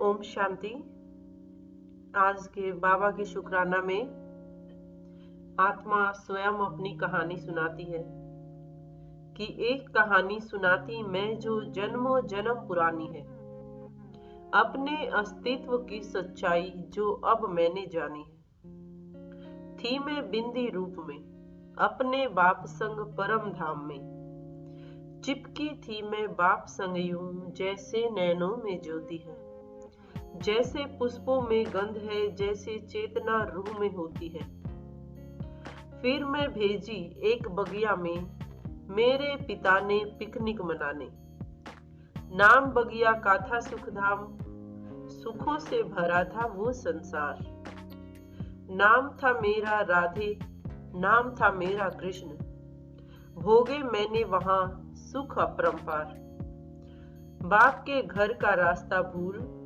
ओम शांति। आज के बाबा के शुक्राना में आत्मा स्वयं अपनी कहानी सुनाती है कि एक कहानी सुनाती मैं जो जन्मों जन्म पुरानी है, अपने अस्तित्व की सच्चाई जो अब मैंने जानी है। थी मैं बिंदी रूप में अपने बाप संग परम धाम में, चिपकी थी मैं बाप संग यूं जैसे नैनों में ज्योति है, जैसे पुष्पों में गंध है, जैसे चेतना रूह में होती है। फिर मैं भेजी एक बगिया में मेरे पिता ने पिकनिक मनाने। नाम बगिया का था सुखधाम, सुखों से भरा था वो संसार। नाम था मेरा राधे, नाम था मेरा कृष्ण, भोगे मैंने वहां सुख अपरंपार। बाप के घर का रास्ता भूल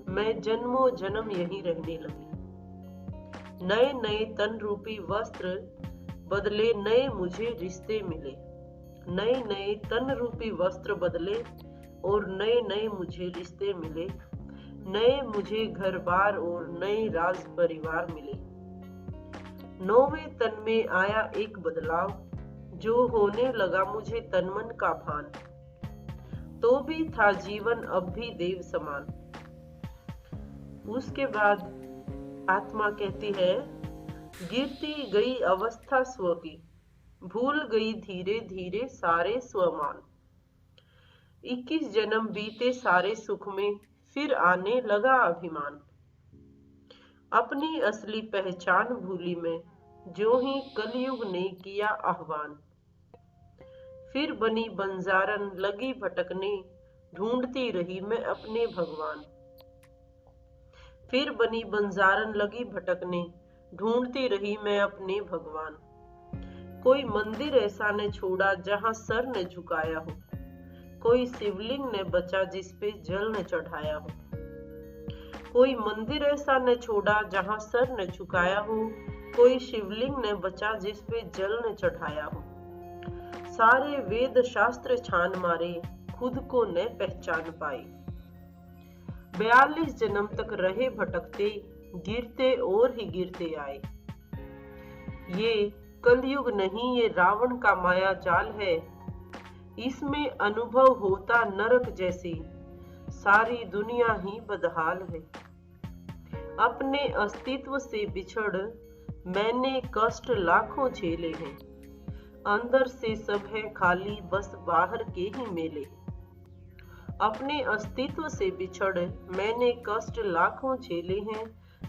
मैं जन्मों जन्म यहीं रहने लगी। नए नए तन रूपी वस्त्र बदले, नए मुझे रिश्ते मिले। नए नए तन रूपी वस्त्र बदले और नए नए मुझे रिश्ते मिले। नए मुझे घर बार और नए राज परिवार मिले। नौवें तन में आया एक बदलाव, जो होने लगा मुझे तन मन का भान। तो भी था जीवन अब भी देव समान। उसके बाद आत्मा कहती है, गिरती गई अवस्था स्व की, भूल गई धीरे धीरे सारे स्वमान। 21 जन्म बीते सारे सुख में, फिर आने लगा अभिमान। अपनी असली पहचान भूली मैं, जो ही कलयुग ने किया आह्वान। फिर बनी बंजारन लगी भटकने, ढूंढती रही मैं अपने भगवान। फिर बनी बंजारन लगी भटकने, ढूंढती रही मैं अपने भगवान। कोई मंदिर ऐसा न छोड़ा जहां सर न झुकाया हो, कोई शिवलिंग न बचा जिस पे जल न चढ़ाया हो। कोई मंदिर ऐसा न छोड़ा जहां सर न झुकाया हो, कोई शिवलिंग न बचा जिस पे जल न चढ़ाया हो। सारे वेद शास्त्र छान मारे, खुद को न पहचान पाए। 42 जन्म तक रहे भटकते, गिरते और ही गिरते आए। ये कलयुग नहीं, ये रावण का माया जाल है। इसमें अनुभव होता नरक जैसी, सारी दुनिया ही बदहाल है। अपने अस्तित्व से बिछड़ मैंने कष्ट लाखों झेले हैं। अंदर से सब है खाली, बस बाहर के ही मेले। अपने अस्तित्व से बिछड़ मैंने कष्ट लाखों झेले हैं।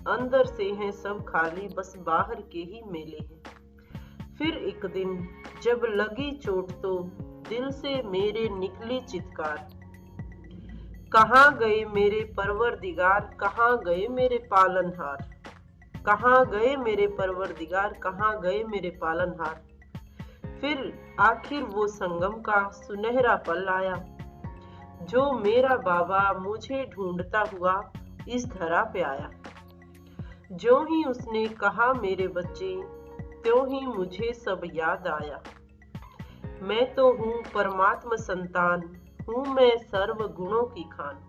अंदर से हैं सब खाली, बस बाहर के ही मेले हैं। फिर एक दिन जब लगी चोट तो दिल से मेरे निकली चित्कार, कहाँ गए मेरे परवरदिगार, कहाँ गए मेरे पालनहार। कहाँ गए मेरे परवरदिगार, कहाँ गए मेरे पालनहार। फिर आखिर वो संगम का सुनहरा पल आया, जो मेरा बाबा मुझे ढूंढता हुआ इस धरा पे आया। जो ही उसने कहा मेरे बच्चे, त्यों ही मुझे सब याद आया। मैं तो हूँ परमात्मा संतान, हूँ मैं सर्व गुणों की खान।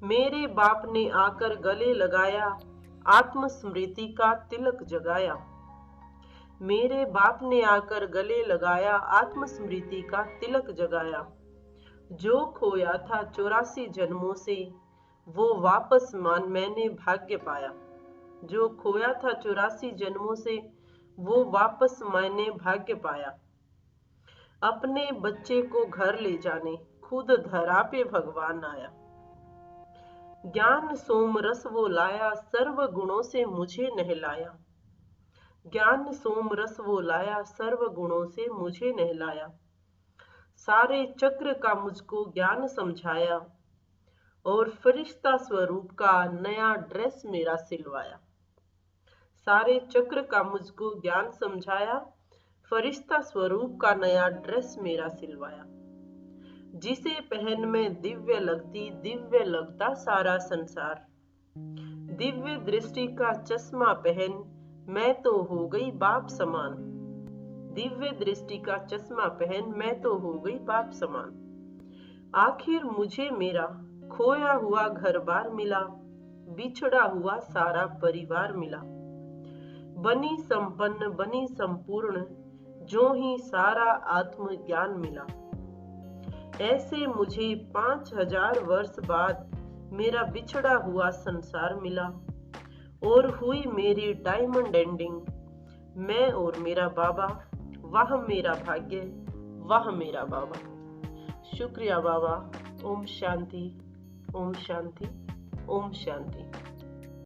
मेरे बाप ने आकर गले लगाया, आत्म स्मृति का तिलक जगाया। मेरे बाप ने आकर गले लगाया, आत्म स्मृति का तिलक जगाया। जो खोया था 84 जन्मों से, वो वापस मान मैंने भाग्य पाया। जो खोया था 84 जन्मों से, वो वापस मैंने भाग्य पाया। अपने बच्चे को घर ले जाने खुद धरा पे भगवान आया। ज्ञान सोम रस वो लाया, सर्व गुणों से मुझे नहलाया। ज्ञान सोम रस वो लाया, सर्व गुणों से मुझे नहलाया। सारे चक्र का मुझको ज्ञान समझाया, और फरिश्ता स्वरूप का नया ड्रेस मेरा सिलवाया। सारे चक्र का मुझको ज्ञान समझाया, फरिश्ता स्वरूप का नया ड्रेस मेरा सिलवाया। जिसे पहन में दिव्य लगती, दिव्य लगता सारा संसार। दिव्य दृष्टि का चश्मा पहन मैं तो हो गई बाप समान। दिव्य दृष्टि का चश्मा पहन मैं तो हो गई बाप समान। आखिर मुझे मेरा खोया हुआ घर बार मिला, बिछड़ा हुआ सारा परिवार मिला। बनी संपन्न बनी संपूर्ण, जो ही सारा आत्मज्ञान मिला। ऐसे मुझे 5000 वर्ष बाद मेरा बिछड़ा हुआ संसार मिला, और हुई मेरी डायमंड एंडिंग। मैं और मेरा बाबा, वह मेरा भाग्य, वह मेरा बाबा। शुक्रिया बाबा। ओम शांति, ओम शांति, ओम शांति।